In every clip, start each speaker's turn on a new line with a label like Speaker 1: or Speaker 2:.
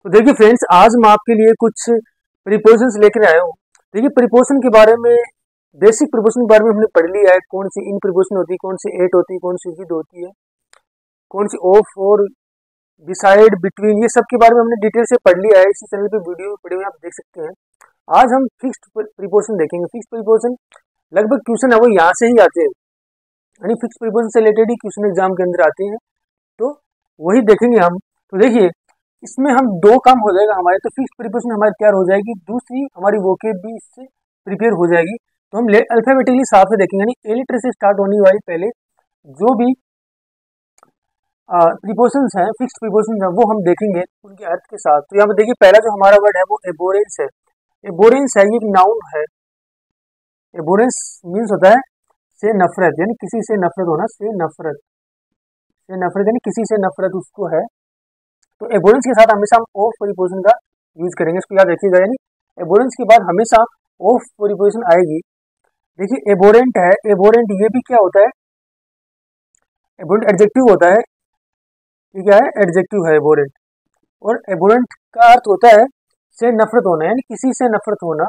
Speaker 1: तो देखिए फ्रेंड्स, आज मैं आपके लिए कुछ प्रीपोजिशंस लेकर आया हूँ। देखिए प्रीपोजिशन के बारे में, बेसिक प्रीपोजिशन के बारे में हमने पढ़ लिया है। कौन सी इन प्रीपोजिशन होती है, कौन सी एट होती है, कौन सी विद होती है, कौन सी ऑफ और बिसाइड, बिटवीन, ये सब के बारे में हमने डिटेल से पढ़ लिया है। इसी चैनल पे वीडियो पड़े हुए आप देख सकते हैं। आज हम फिक्स्ड प्रीपोजिशन देखेंगे। फिक्स्ड प्रीपोजिशन लगभग क्वेश्चन है वो यहाँ से ही आते हैं, यानी फिक्स्ड प्रीपोजिशन से रिलेटेड ही क्वेश्चन एग्जाम के अंदर आते हैं, तो वही देखेंगे हम। तो देखिए इसमें हम दो काम हो जाएगा हमारे, तो फिक्स्ड प्रीपोजिशन हमारी तैयार हो जाएगी, दूसरी हमारी वोकेब भी इससे प्रिपेयर हो जाएगी। तो हम अल्फाबेटिकली साथ में देखेंगे, यानी ए लेटर से स्टार्ट होने वाली पहले जो भी प्रीपोजिशंस हैं, फिक्स्ड प्रीपोजिशंस हैं, वो हम देखेंगे उनके अर्थ के साथ। तो यहाँ पे देखिए पहला जो हमारा वर्ड है वो एबोरेंस है। एबोरेंस है, ये एक नाउन है। एबोरेंस मीन्स होता है से नफरत, यानी किसी से नफरत होना, से नफरत, से नफरत यानी किसी से नफरत उसको है। तो एबोरेंस के साथ हमेशा हम ऑफ प्रीपोजिशन का यूज करेंगे, इसको याद रखिएगा। यानी एबोरेंस के बाद हमेशा ऑफ प्रीपोजिशन आएगी। देखिए एबोरेंट है, एबोरेंट ये भी क्या होता है, एबोरेंट एडजेक्टिव होता है। ये क्या है, एडजेक्टिव है एबोरेंट। और एबोरेंट का अर्थ होता है से नफरत होना, यानी किसी से नफरत होना।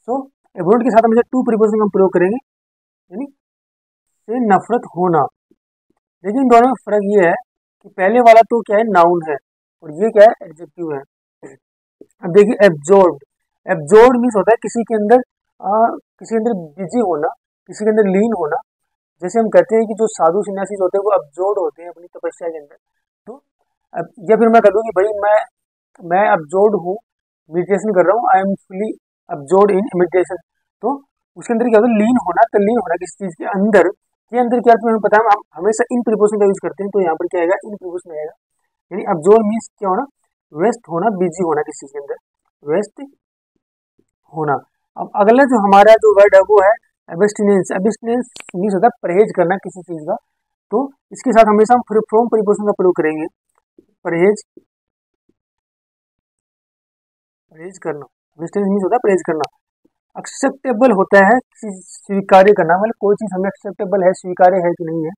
Speaker 1: तो एबोरेंट के साथ हमेशा टू प्रीपोजिशन हम प्रयोग करेंगे, यानी से नफरत होना। लेकिन दोनों में फर्क ये है कि पहले वाला तो क्या है, नाउन है, और ये क्या है, एडजेक्टिव है। अब देखिए एब्जॉर्ब्ड, एब्जॉर्ब्ड मीन्स होता है किसी के अंदर बिजी होना, किसी के अंदर लीन होना। जैसे हम कहते हैं कि जो साधु सन्यासी होते हैं वो अब्जॉर्ब्ड होते हैं अपनी तपस्या के अंदर। तो या फिर मैं कह दूं कि भाई मैं अब्जॉर्ब्ड हूँ, मेडिटेशन कर रहा हूँ, I am fully absorbed in meditation. तो उसके अंदर क्या होता है, लीन होना, तल्लीन होना किसी चीज के अंदर। के अंदर क्या हमें पता है, हम हमेशा इन प्रीपोजिशन का यूज करते हैं। तो यहाँ पर क्या आएगा, इन प्रीपोजिशन आएगा। यानी अब्जॉर्ब मीन्स क्या होना, व्यस्त होना, बिजी होना किसी चीज के अंदर, व्यस्त होना। अब अगला जो हमारा जो वर्ड है वो है एब्स्टिनेंस। एब्स्टिनेंस मीन्स होता है परहेज करना किसी चीज का। तो इसके साथ हमेशा हम फ्रॉम प्रीपोजिशन का प्रयोग करेंगे। परहेज, परहेज करना, एब्स्टिनेंस मीन्स होता है परहेज करना। एक्सेप्टेबल होता है स्वीकार्य करना, मतलब कोई चीज हमें एक्सेप्टेबल है, स्वीकार्य है कि नहीं है।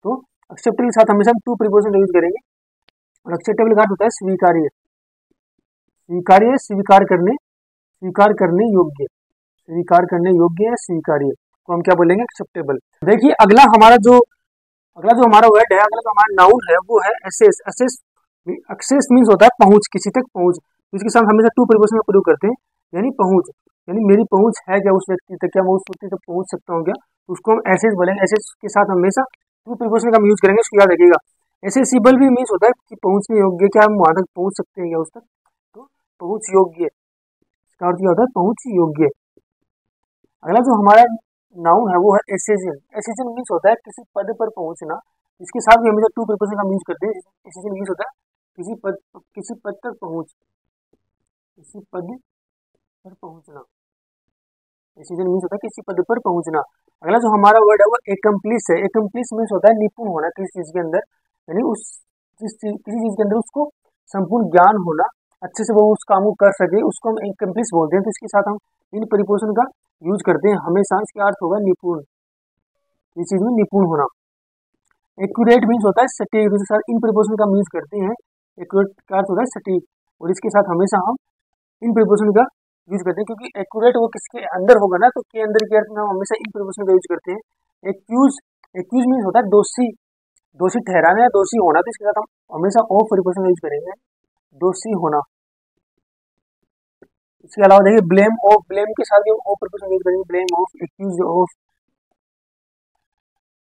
Speaker 1: तो एक्सेप्टेबल के साथ हमेशा हम टू प्रीपोजिशन का यूज करेंगे। और एक्सेप्टेबल का अर्थ होता है स्वीकार्य, स्वीकार्य, स्वीकार करने योग्य, स्वीकार करने योग्य है स्वीकार्य, तो हम क्या बोलेंगे, एक्सेप्टेबल। देखिए अगला जो हमारा वर्ड है, अगला जो हमारा नाउन है वो है एसेस। एसेस, एक्सेस मीन्स होता है पहुंच, किसी तक पहुंच। इसके साथ हमेशा टू प्रीपोजिशन का प्रयोग करते हैं, यानी पहुंच, यानी मेरी पहुंच है क्या उस व्यक्ति तक, क्या मैं उस व्यक्ति तक पहुंच सकता हूँ क्या, तो उसको हम एसेस बोलेंगे। एसेस के साथ हमेशा टू प्रीपोजिशन का हम यूज करेंगे, इसको याद रखिएगा। एसेसिबल भी मीन्स होता है कि पहुंचने योग्य, क्या हम वहां तक पहुंच सकते हैं क्या उस तक, तो पहुंच योग्य, इसका अर्थ क्या होता है, पहुंच योग्य। अगला जो हमारा नाउन है वो है एसेजन। एसेजन मीन्स होता है किसी पद पर पहुंचना। इसके साथ भी हमेशा टू प्रीपोजिशन का यूज करते हैं। एसेजन मीन्स होता है किसी पद तक पहुंच, किसी पद पर पहुंचना। एसेजन मीन्स होता है किसी पद पर पहुंचना। अगला जो हमारा वर्ड है वो एकम्प्लिस है। एकम्प्लिस मीन्स होता है निपुण होना किसी चीज के अंदर, यानी किसी चीज के अंदर उसको संपूर्ण ज्ञान होना, अच्छे से वो उस काम को कर सके, उसको हम एकम्प्लिस बोलते हैं। तो इसके साथ हम इन प्रीपोजिशन का यूज करते हैं हमेशा। इसका अर्थ होगा निपुण, इस चीज में निपुण होना। एक्यूरेट मीन्स होता है सटीक, इसके साथ इन प्रीपोजिशन का हम यूज करते हैं। एक्यूरेट का अर्थ होता है सटीक, और इसके साथ हमेशा हम इन प्रीपोजिशन का यूज करते हैं, क्योंकि एक्यूरेट वो किसके अंदर होगा ना, तो के अंदर के अर्थ में हम हमेशा इन प्रीपोजिशन का यूज करते हैं। एक्यूज, एक्यूज मीन्स होता है दोषी, दोषी ठहराना या दोषी होना। तो इसके साथ हम हमेशा ऑफ प्रीपोजिशन का यूज करेंगे, दोषी होना। इसके अलावा देखिए ब्लेम ऑफ, ब्लेम के साथ भी हम ऑफ प्रीपोजिशन यूज करेंगे, ब्लेम ऑफ, एक्यूज ऑफ।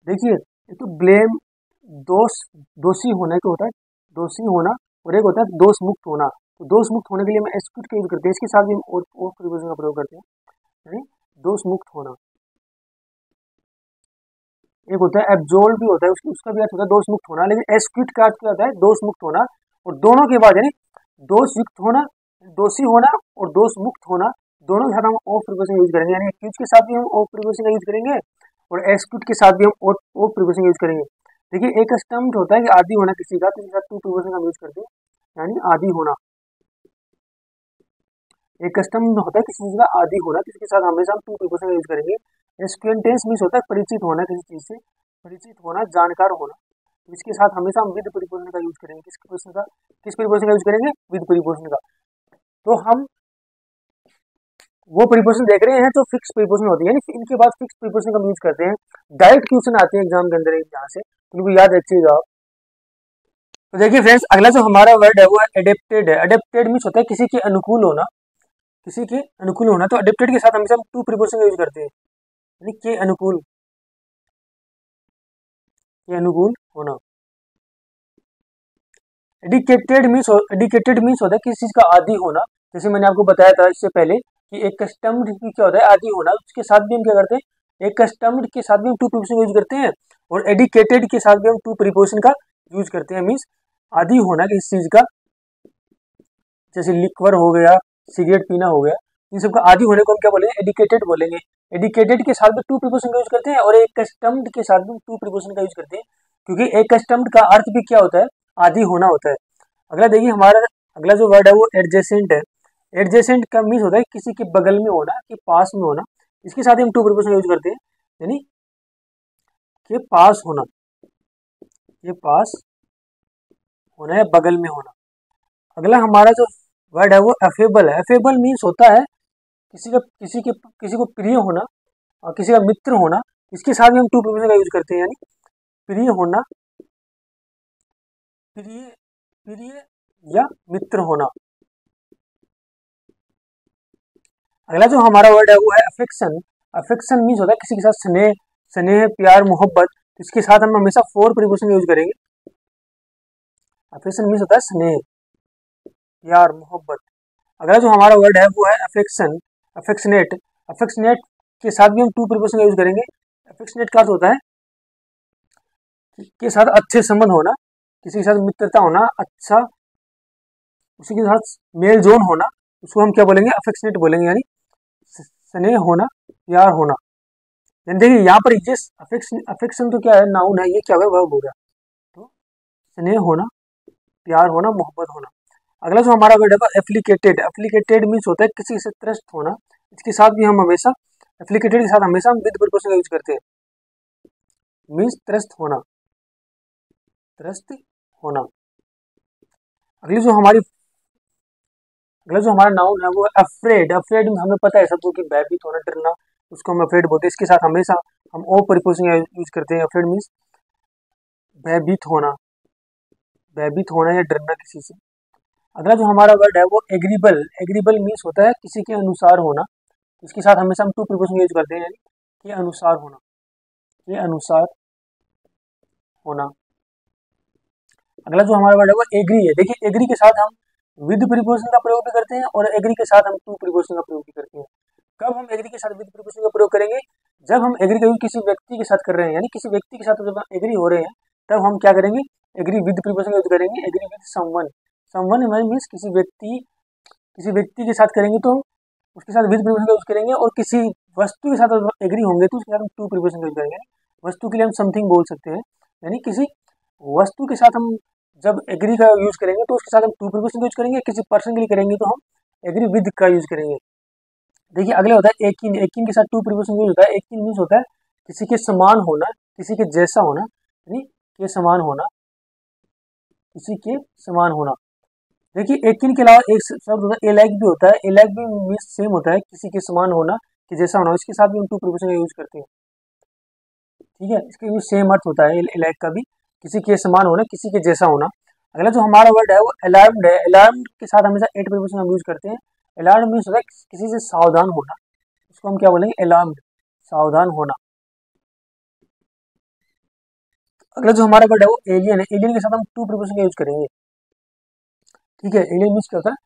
Speaker 1: देखिए एक तो ब्लेम दोषी होने को होता है, दोषी होना, और एक होता है दोष मुक्त होना। तो दोष मुक्त होने के लिए हम एक्यूट का यूज करते हैं, इसके साथ भी हम ऑफ प्रीपोजिशन का प्रयोग करते हैं, यानी दोष मुक्त होना। एक होता है एब्जॉल्व भी होता है, उसका भी अर्थ होता है दोष मुक्त होना, लेकिन एक्यूट का अर्थ क्या होता है, दोष मुक्त होना। और दोनों के बाद यानी दोष युक्त होना, दोषी होना और दोष मुक्त होना, दोनों के साथ हम ऑफ प्रीपोजिशन यूज करेंगे। यानी एक्यूज के साथ भी हम ऑफ प्रीपोजिशन का यूज करेंगे, और एक्यूट के साथ भी हम ऑफ प्रीपोजिशन यूज करेंगे। देखिए एक कस्टम होता है कि आदि होना किसी का, तो इसके साथ टू प्रीपोजिशन का यूज करते हैं, यानी आदि होना। एक कस्टम होता है किसी चीज का आदि होना, तो इसके साथ हमेशा हम टू प्रीपोजिशन का यूज करेंगे। एक्वेंटेंस मीन्स होता है परिचित होना किसी चीज से, परिचित होना, जानकार होना। तो इसके साथ हमेशा हम विद प्रीपोजिशन का यूज करेंगे। किस प्रीपोजिशन का, किस प्रीपोजिशन का यूज करेंगे, विद प्रीपोजिशन का। तो हम वो प्रीपोजिशन देख रहे हैं जो फिक्स प्रीपोजिशन होती है, यानी इनके बाद फिक्स प्रीपोजिशन का यूज करते हैं। डायरेक्ट क्वेश्चन आते हैं एग्जाम के अंदर यहाँ से, तो उनको याद रखिएगा आप। तो देखिए फ्रेंड्स, अगला जो हमारा वर्ड है वो है एडेप्टेड है। एडेप्टेड मीन्स होता है किसी के अनुकूल होना, किसी के अनुकूल होना। तो एडेप्टेड के साथ हमेशा हम टू प्रीपोजिशन का यूज करते हैं, यानी के अनुकूल, के अनुकूल होना। एडिकेटेड मीन्स होता है किसी चीज का आदी होना। जैसे मैंने आपको बताया था इससे पहले कि एक कस्टम्ड की क्या होता है, आदी होना। उसके साथ भी हम क्या करते हैं, एक कस्टम्ड के साथ भी हम टू प्रीपोजिशन का यूज करते हैं, और एडिकेटेड के साथ भी हम टू प्रीपोजिशन का यूज करते हैं। मीन्स आदी होना किसी चीज का, जैसे लिक्वर हो गया, सिगरेट पीना हो गया, इन सब का आदी होने को हम क्या बोलेंगे, एडिकेटेड बोलेंगे। एडिकेटेड के साथ भी टू प्रीपोजिशन का यूज करते हैं, और एक कस्टम्ड के साथ भी टू प्रीपोजिशन का यूज करते हैं, क्योंकि एक कस्टम्ड का अर्थ भी क्या होता है, आदी होना होता है। अगला देखिए, हमारा अगला जो वर्ड है वो एडजेसेंट है। एडजेसेंट का मीन्स होता है किसी के बगल में होना, कि पास में होना। इसके साथ ही हम टू प्रीपोजिशन यूज करते हैं, यानी के पास होना, ये पास होना या बगल में होना। अगला हमारा जो वर्ड है वो अफेबल है। अफेबल मीन्स होता है किसी को प्रिय होना और किसी का मित्र होना। इसके साथ भी हम टू प्रीपोजिशन का यूज करते हैं, यानी प्रिय होना, प्रिय प्रिय या मित्र होना। अगला जो हमारा वर्ड है वो है अफेक्शन। अफेक्शन मीन्स होता है किसी के साथ स्नेह, स्नेह, प्यार, मोहब्बत। इसके साथ हम हमेशा फोर प्रीपोजिशन यूज करेंगे। अफेक्शन मीन्स होता है स्नेह, प्यार, मोहब्बत। अगला जो हमारा वर्ड है वो है अफेक्शन, अफेक्शनेट। अफेक्शनेट के साथ भी हम टू प्रीपोजिशन का यूज करेंगे। अफेक्शनेट का अर्थ होता है के साथ अच्छे संबंध होना, किसी के साथ मित्रता होना, अच्छा, उसी के साथ मेल जोल होना, उसको हम क्या बोलेंगे, अफेक्शनेट बोलेंगे, यानी स्नेह होना, प्यार होना। देखिए यहाँ पर ये अफेक्शन तो क्या है, नाउन है, ये क्या है, वर्ब हो गया। तो स्नेह होना, प्यार होना, मोहब्बत होना। अगला जो हमारा वर्ड है एप्लीकेटेड। एप्लीकेटेड मीन्स होता है किसी से त्रस्त होना। इसके साथ भी हम हमेशा एप्लीकेटेड के साथ हमेशा हम विद प्रीपोजिशन का यूज करते हैं, मीन्स त्रस्त होना, त्रस्त होना। अगली जो हमारी अगला जो हमारा नाउन है वो है अफ्रेड। अफ्रेड हमें पता है सबको कि भयभीत होना, डरना, उसको हम अफ्रेड बोलते हैं। इसके साथ हमेशा हम ओ प्रीपोजिशन यूज करते हैं। अफ्रेड मीन्स भयभीत होना, भयभीत होना या डरना किसी से। अगला जो हमारा वर्ड है वो एग्रीबल। एग्रीबल मीन्स होता है किसी के अनुसार होना। इसके साथ हमेशा हम टू प्रीपोजिशन यूज करते हैं, यानी के अनुसार होना, के अनुसार होना। अगला जो हमारा वर्ड है वो एग्री है। देखिए एग्री के साथ हम विद प्रीपोजिशन का प्रयोग भी करते हैं, और एग्री के साथ हम टू प्रीपोजिशन का प्रयोग भी करते हैं। कब हम एग्री के साथ विद प्रीपोजिशन का प्रयोग करेंगे, जब हम एग्री का यूज किसी व्यक्ति के साथ कर रहे हैं, यानी किसी व्यक्ति के साथ जब हम एग्री हो रहे हैं, तब हम क्या करेंगे, एग्री विद प्रीपोजिशन का यूज करेंगे। Agree with someone, someone means किसी व्यक्ति के साथ करेंगे तो हम उसके साथ विद प्रीपोजिशन का यूज करेंगे, और किसी वस्तु के साथ एग्री होंगे तो उसके साथ हम टू प्रीपोजिशन का यूज करेंगे। वस्तु के लिए हम समथिंग बोल सकते हैं, यानी किसी वस्तु के साथ हम जब एग्री का यूज करेंगे तो उसके साथ हम टू प्रीपोजिशन का यूज करेंगे। किसी पर्सन के लिए करेंगे तो हम एग्री विद का यूज करेंगे। देखिए अगले होता है एकिन। एकिन के साथ टू प्रीपोजिशन यूज होता है। एकिन मीन्स होता है किसी के समान होना, किसी के जैसा होना, यानी के समान होना, किसी के समान होना। देखिए एकिन के अलावा एक शब्द होता है एलाइक भी होता है। एलाइक भी मीन्स सेम होता है, किसी के समान होना, कि जैसा होना। इसके साथ भी हम टू प्रीपोजिशन का यूज करते हैं, ठीक है। इसका यूज सेम अर्थ होता है एलाइक का भी, किसी के समान होना, किसी के जैसा होना। अगला जो हमारा वर्ड है वो अलार्म्ड है। अलार्म्ड के साथ हमेशा एट प्रीपोजिशन हम यूज करते हैं। अलार्म मीन्स होता है किसी से सावधान होना, इसको हम क्या बोलेंगे, अलार्म्ड, सावधान होना। अगला जो हमारा वर्ड है वो एलियन है। एलियन के साथ हम टू प्रीपोजिशन का यूज करेंगे, ठीक है। एलियन मीन्स क्या होता है,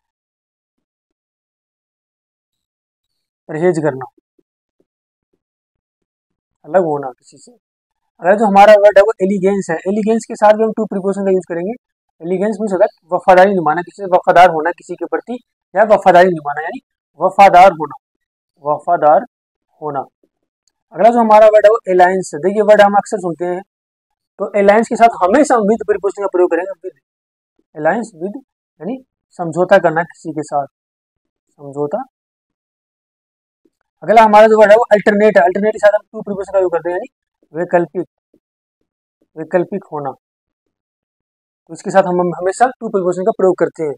Speaker 1: परहेज करना, अलग होना किसी से। अगर जो हमारा वर्ड है वो एलिगेंस है। एलिगेंस के साथ भी हम टू प्रीपोजिशन का यूज करेंगे। एलिगेंस मीन्स होता है वफादारी निभाना, किसी से वफादार होना, किसी के प्रति, या वफादारी निभाना, यानी वफादार होना, वफादार होना। अगला जो हमारा वर्ड है वो अलायंस है। देखिए वर्ड हम अक्सर सुनते हैं, तो अलायंस के साथ हमेशा हम विद प्रीपोजिशन का प्रयोग करेंगे। विद, अलायंस विद, यानी समझौता करना किसी के साथ, समझौता। अगला हमारा जो वर्ड है वो अल्टरनेट है। अल्टरनेट के साथ हम टू प्रीपोजिशन का यूज करते हैं, यानी वैकल्पिक, वैकल्पिक होना। तो इसके साथ हम हमेशा टू प्रीपोजिशन का प्रयोग करते हैं।